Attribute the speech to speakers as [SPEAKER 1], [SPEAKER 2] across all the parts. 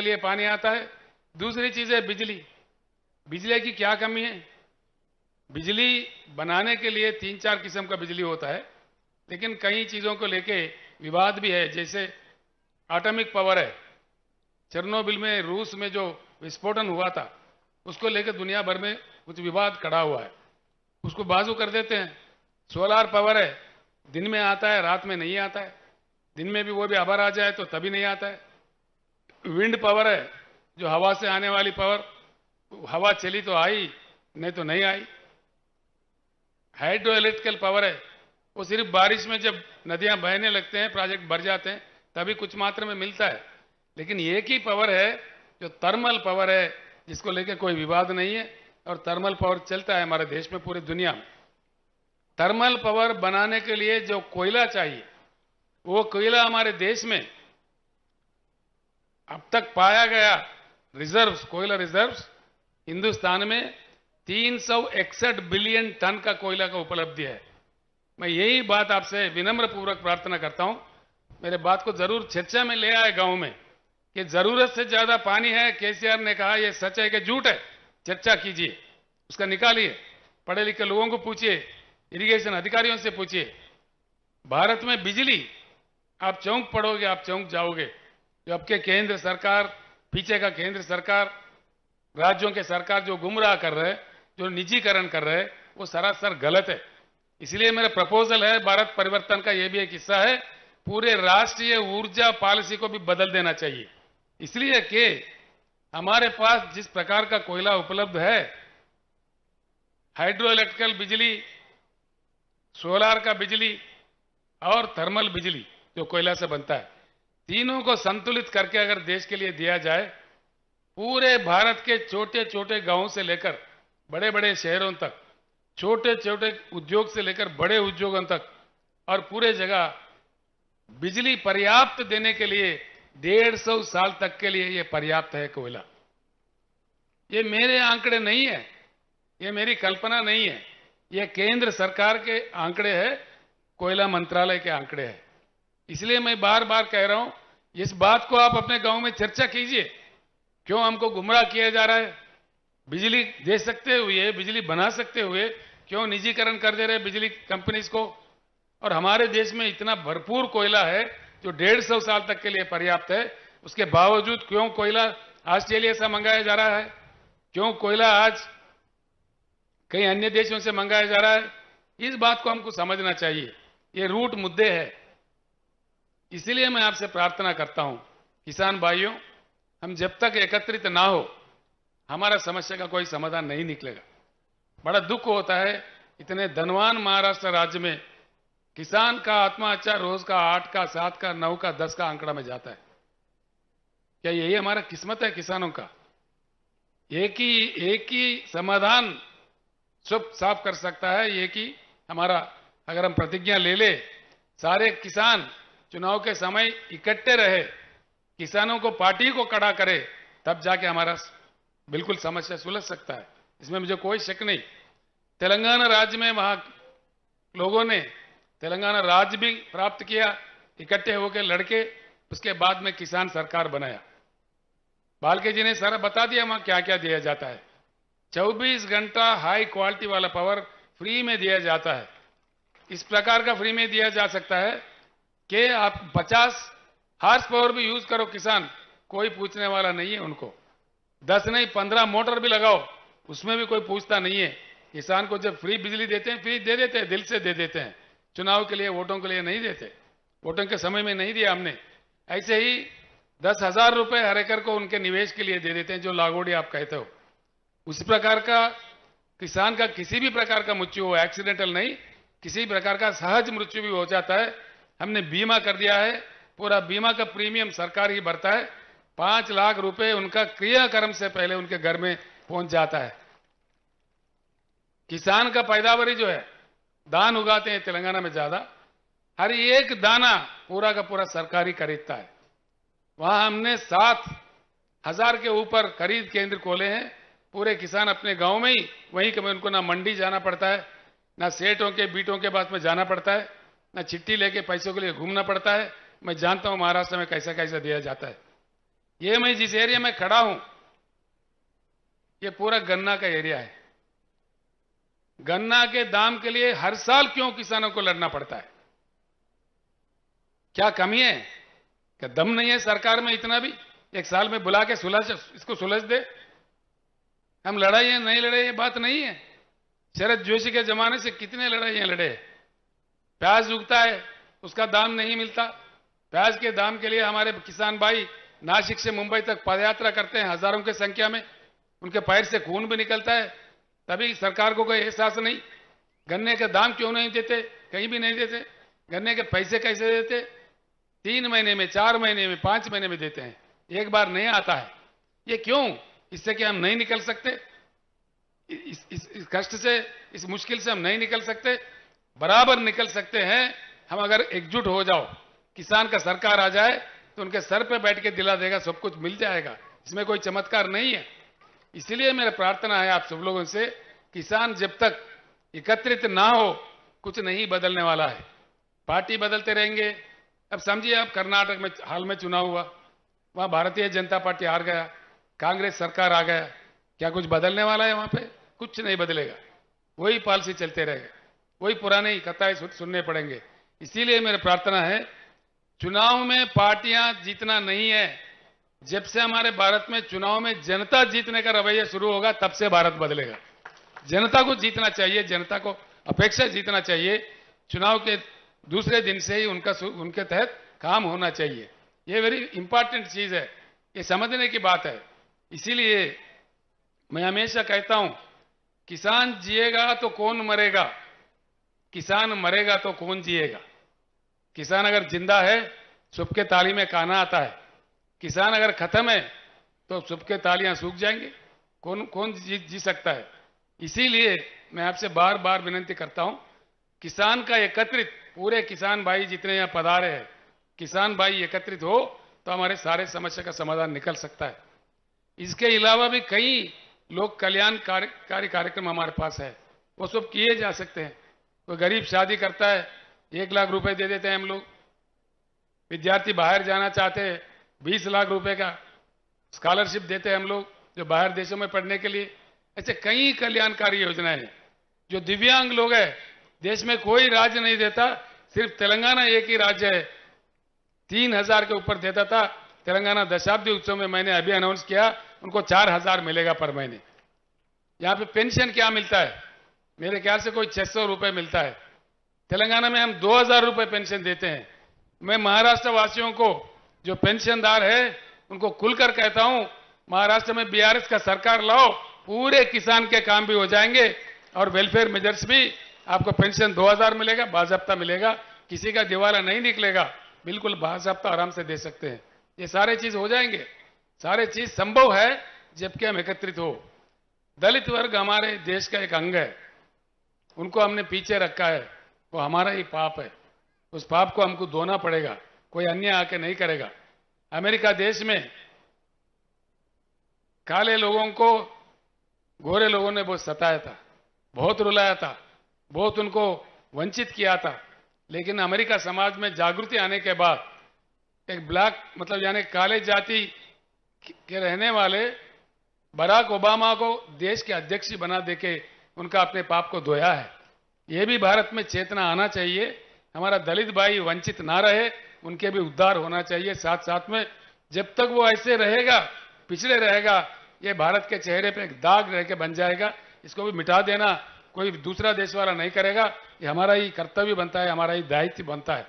[SPEAKER 1] लिए पानी आता है। दूसरी चीज है बिजली। बिजली की क्या कमी है? बिजली बनाने के लिए 3-4 किस्म का बिजली होता है, लेकिन कई चीजों को लेके विवाद भी है। जैसे एटॉमिक पावर है, चेरनोबिल में रूस में जो विस्फोटन हुआ था उसको लेकर दुनिया भर में कुछ विवाद खड़ा हुआ है, उसको बाजू कर देते हैं। सोलार पावर है, दिन में आता है रात में नहीं आता है, दिन में भी वो भी अबर आ जाए तो तभी नहीं आता है। विंड पावर है, जो हवा से आने वाली पावर, हवा चली तो आई नहीं तो नहीं आई। हाइड्रो इलेक्ट्रिकल पावर है, वो सिर्फ बारिश में जब नदियां बहने लगते हैं, प्रोजेक्ट भर जाते हैं, तभी कुछ मात्रा में मिलता है। लेकिन एक ही पावर है जो थर्मल पावर है, जिसको लेकर कोई विवाद नहीं है, और थर्मल पावर चलता है हमारे देश में, पूरी दुनिया में। थर्मल पावर बनाने के लिए जो कोयला चाहिए, वो कोयला हमारे देश में अब तक पाया गया रिजर्व्स, कोयला रिजर्व्स हिंदुस्तान में 361 बिलियन टन का कोयला का उपलब्धि है। मैं यही बात आपसे विनम्र पूर्वक प्रार्थना करता हूं, मेरे बात को जरूर चर्चा में ले आए गांव में, कि जरूरत से ज्यादा पानी है। केसीआर ने कहा यह सच है कि झूठ है, चर्चा कीजिए, उसका निकालिए, पढ़े लिखे लोगों को पूछिए, इरिगेशन अधिकारियों से पूछिए। भारत में बिजली, आप चौंक पड़ोगे, आप चौंक जाओगे। जो आपके केंद्र सरकार, पीछे का केंद्र सरकार, राज्यों के सरकार जो गुमराह कर रहे हैं, जो निजीकरण कर रहे हैं, वो सरासर गलत है। इसलिए मेरा प्रपोजल है, भारत परिवर्तन का यह भी एक हिस्सा है, पूरे राष्ट्रीय ऊर्जा पॉलिसी को भी बदल देना चाहिए। इसलिए कि हमारे पास जिस प्रकार का कोयला उपलब्ध है, हाइड्रो इलेक्ट्रिकल बिजली, सोलार का बिजली और थर्मल बिजली जो कोयला से बनता है, तीनों को संतुलित करके अगर देश के लिए दिया जाए, पूरे भारत के छोटे छोटे गांवों से लेकर बड़े बड़े शहरों तक, छोटे छोटे उद्योग से लेकर बड़े उद्योगों तक, और पूरे जगह बिजली पर्याप्त देने के लिए 150 साल तक के लिए यह पर्याप्त है कोयला। ये मेरे आंकड़े नहीं है, ये मेरी कल्पना नहीं है, ये केंद्र सरकार के आंकड़े हैं, कोयला मंत्रालय के आंकड़े हैं। इसलिए मैं बार बार कह रहा हूं, इस बात को आप अपने गांव में चर्चा कीजिए। क्यों हमको गुमराह किया जा रहा है? बिजली दे सकते हुए, बिजली बना सकते हुए क्यों निजीकरण कर दे रहे बिजली कंपनीज को? और हमारे देश में इतना भरपूर कोयला है जो 150 साल तक के लिए पर्याप्त है, उसके बावजूद क्यों कोयला ऑस्ट्रेलिया से मंगाया जा रहा है? क्यों कोयला आज कई अन्य देशों से मंगाया जा रहा है? इस बात को हमको समझना चाहिए, ये रूट मुद्दे हैं। इसलिए मैं आपसे प्रार्थना करता हूं, किसान भाइयों, हम जब तक एकत्रित ना हो, हमारा समस्या का कोई समाधान नहीं निकलेगा। बड़ा दुख होता है, इतने धनवान महाराष्ट्र राज्य में किसान का आत्महत्या रोज का 8 का 7 का 9 का 10 का आंकड़ा में जाता है। क्या यही हमारा किस्मत है किसानों का? एक ही समाधान सब साफ कर सकता है, एक ही हमारा, अगर हम प्रतिज्ञा ले ले, सारे किसान चुनाव के समय इकट्ठे रहे, किसानों को पार्टी को खड़ा करे, तब जाके हमारा बिल्कुल समस्या सुलझ सकता है, इसमें मुझे कोई शक नहीं। तेलंगाना राज्य में वहां लोगों ने तेलंगाना राज्य भी प्राप्त किया, इकट्ठे होकर लड़के, उसके बाद में किसान सरकार बनाया। बालके जी ने सारा बता दिया वहां क्या क्या दिया जाता है। 24 घंटा हाई क्वालिटी वाला पावर फ्री में दिया जाता है। इस प्रकार का फ्री में दिया जा सकता है कि आप 50 हार्स पावर भी यूज करो किसान, कोई पूछने वाला नहीं है उनको। 10 नहीं 15 मोटर भी लगाओ, उसमें भी कोई पूछता नहीं है। किसान को जब फ्री बिजली देते हैं, फ्री दे देते हैं, दिल से दे देते हैं। चुनाव के लिए, वोटों के लिए नहीं देते, वोटों के समय में नहीं दिया हमने। ऐसे ही 10,000 रुपए हर एकड़ को उनके निवेश के लिए दे देते हैं, जो लागोड़ी आप कहते हो। उस प्रकार का किसान का किसी भी प्रकार का मृत्यु हो, एक्सीडेंटल नहीं, किसी प्रकार का सहज मृत्यु भी हो जाता है, हमने बीमा कर दिया है। पूरा बीमा का प्रीमियम सरकार ही भरता है। 5 लाख रुपए उनका क्रियाक्रम से पहले उनके घर में पहुंच जाता है। किसान का पैदावारी जो है, धान उगाते हैं तेलंगाना में ज्यादा, हर एक दाना पूरा का पूरा सरकारी खरीदता है। वहां हमने 7,000 के ऊपर खरीद केंद्र खोले हैं। पूरे किसान अपने गांव में ही, वहीं कभी उनको ना मंडी जाना पड़ता है, ना सेठों के बीटों के पास में जाना पड़ता है, ना चिट्ठी लेके पैसों के लिए घूमना पड़ता है। मैं जानता हूं महाराष्ट्र में कैसा कैसा दिया जाता है। ये मैं जिस एरिया में खड़ा हूं, ये पूरा गन्ना का एरिया है। गन्ना के दाम के लिए हर साल क्यों किसानों को लड़ना पड़ता है? क्या कमी है? क्या दम नहीं है सरकार में इतना भी? एक साल में बुला के इसको सुलझ दे। हम लड़ाई है नहीं लड़े, ये बात नहीं है। शरद जोशी के जमाने से कितने लड़ाइयां लड़े। प्याज उगता है, उसका दाम नहीं मिलता। प्याज के दाम के लिए हमारे किसान भाई नासिक से मुंबई तक पदयात्रा करते हैं, हजारों की संख्या में। उनके पैर से खून भी निकलता है, तभी सरकार को कोई एहसास नहीं। गन्ने के दाम क्यों नहीं देते? कहीं भी नहीं देते। गन्ने के पैसे कैसे देते? 3 महीने में, 4 महीने में, 5 महीने में देते हैं, एक बार नहीं आता है। ये क्यों? इससे क्या हम नहीं निकल सकते? इस कष्ट से, इस मुश्किल से हम नहीं निकल सकते? बराबर निकल सकते हैं हम अगर एकजुट हो जाओ। किसान का सरकार आ जाए तो उनके सर पे बैठ के दिला देगा, सब कुछ मिल जाएगा। इसमें कोई चमत्कार नहीं है। इसलिए मेरा प्रार्थना है आप सब लोगों से, किसान जब तक एकत्रित ना हो, कुछ नहीं बदलने वाला है। पार्टी बदलते रहेंगे। अब समझिए, आप कर्नाटक में हाल में चुनाव हुआ, वहां भारतीय जनता पार्टी हार गया, कांग्रेस सरकार आ गया। क्या कुछ बदलने वाला है? वहां पे कुछ नहीं बदलेगा, वही पॉलिसी चलते रहेगा, वही पुराने ही कथाएं सुनने पड़ेंगे। इसीलिए मेरी प्रार्थना है, चुनाव में पार्टियां जीतना नहीं है। जब से हमारे भारत में चुनाव में जनता जीतने का रवैया शुरू होगा, तब से भारत बदलेगा। जनता को जीतना चाहिए, जनता को अपेक्षा जीतना चाहिए। चुनाव के दूसरे दिन से ही उनके तहत काम होना चाहिए। ये वेरी इंपॉर्टेंट चीज है, ये समझने की बात है। इसीलिए मैं हमेशा कहता हूं, किसान जिएगा तो कौन मरेगा, किसान मरेगा तो कौन जिएगा। किसान अगर जिंदा है, सबके ताली में काना आता है। किसान अगर खत्म है तो सबके तालियां सूख जाएंगे। कौन कौन जी सकता है? इसीलिए मैं आपसे बार बार विनती करता हूं, किसान का एकत्रित, पूरे किसान भाई जितने यहां पधारे हैं, किसान भाई एकत्रित हो तो हमारे सारे समस्या का समाधान निकल सकता है। इसके अलावा भी कई लोक कल्याणकारी कार्यक्रम हमारे पास है, वो सब किए जा सकते हैं। कोई गरीब शादी करता है, 1 लाख रुपए दे देते हैं हम लोग। विद्यार्थी बाहर जाना चाहते हैं, 20 लाख रुपए का स्कॉलरशिप देते हैं हम लोग, जो बाहर देशों में पढ़ने के लिए। ऐसे कई कल्याणकारी योजनाएं हैं। जो दिव्यांग लोग हैं, देश में कोई राज्य नहीं देता, सिर्फ तेलंगाना एक ही राज्य है 3000 के ऊपर देता था। तेलंगाना दशाब्दी उत्सव में मैंने अभी अनाउंस किया, उनको 4000 मिलेगा पर महीने। यहां पे पेंशन क्या मिलता है? मेरे ख्याल से कोई 600 रुपए मिलता है। तेलंगाना में हम 2000 रुपए पेंशन देते हैं। मैं महाराष्ट्र वासियों को, जो पेंशनदार है, उनको खुलकर कहता हूं, महाराष्ट्र में बीआरएस का सरकार लाओ, पूरे किसान के काम भी हो जाएंगे और वेलफेयर मेजर्स भी। आपको पेंशन 2000 मिलेगा, बाजाब्ता मिलेगा, किसी का दिवाला नहीं निकलेगा, बिल्कुल बाजाब्ता आराम से दे सकते हैं। ये सारे चीज हो जाएंगे, सारे चीज संभव है जबकि हम एकत्रित हो। दलित वर्ग हमारे देश का एक अंग है, उनको हमने पीछे रखा है, वो हमारा ही पाप है। उस पाप को हमको धोना पड़ेगा, कोई अन्य आके नहीं करेगा। अमेरिका देश में काले लोगों को गोरे लोगों ने बहुत सताया था, बहुत रुलाया था, बहुत उनको वंचित किया था। लेकिन अमेरिका समाज में जागृति आने के बाद एक ब्लैक, मतलब यानी काले जाति के रहने वाले बराक ओबामा को देश के अध्यक्ष बना देके उनका अपने पाप को धोया है। ये भी भारत में चेतना आना चाहिए। हमारा दलित भाई वंचित ना रहे, उनके भी उद्धार होना चाहिए साथ साथ में। जब तक वो ऐसे रहेगा, पिछड़े रहेगा, ये भारत के चेहरे पे एक दाग रह के बन जाएगा। इसको भी मिटा देना कोई दूसरा देश वाला नहीं करेगा, ये हमारा ही कर्तव्य बनता है, हमारा ही दायित्व बनता है।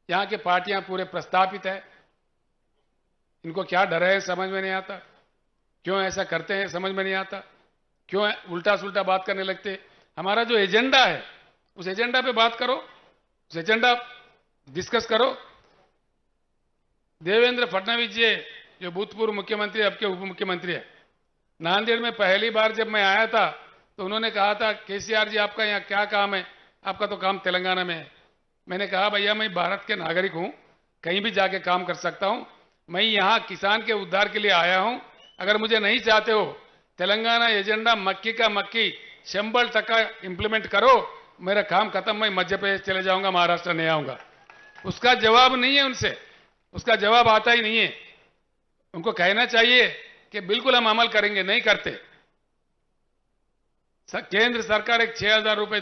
[SPEAKER 1] यहाँ के पार्टियां पूरे प्रस्तापित है, इनको क्या डर है समझ में नहीं आता, क्यों ऐसा करते हैं समझ में नहीं आता, क्यों उल्टा सुल्टा बात करने लगते। हमारा जो एजेंडा है, उस एजेंडा पे बात करो, उस एजेंडा डिस्कस करो। देवेंद्र फडणवीस जी, जो भूतपूर्व मुख्यमंत्री, अब के उप मुख्यमंत्री है, नांदेड़ में पहली बार जब मैं आया था तो उन्होंने कहा था, केसीआर जी आपका यहाँ क्या काम है? आपका तो काम तेलंगाना में है। मैंने कहा, भैया मैं भारत के नागरिक हूं, कहीं भी जाके काम कर सकता हूं, मैं यहाँ किसान के उद्धार के लिए आया हूं। अगर मुझे नहीं चाहते हो, तेलंगाना एजेंडा मक्की का मक्की 100% इंप्लीमेंट करो, मेरा काम खत्म, मैं मध्य प्रदेश चले जाऊंगा, महाराष्ट्र नहीं आऊंगा। उसका जवाब नहीं है उनसे, उसका जवाब आता ही नहीं है। उनको कहना चाहिए कि बिल्कुल हम अमल करेंगे, नहीं करते। केंद्र सरकार एक 6,000 रुपए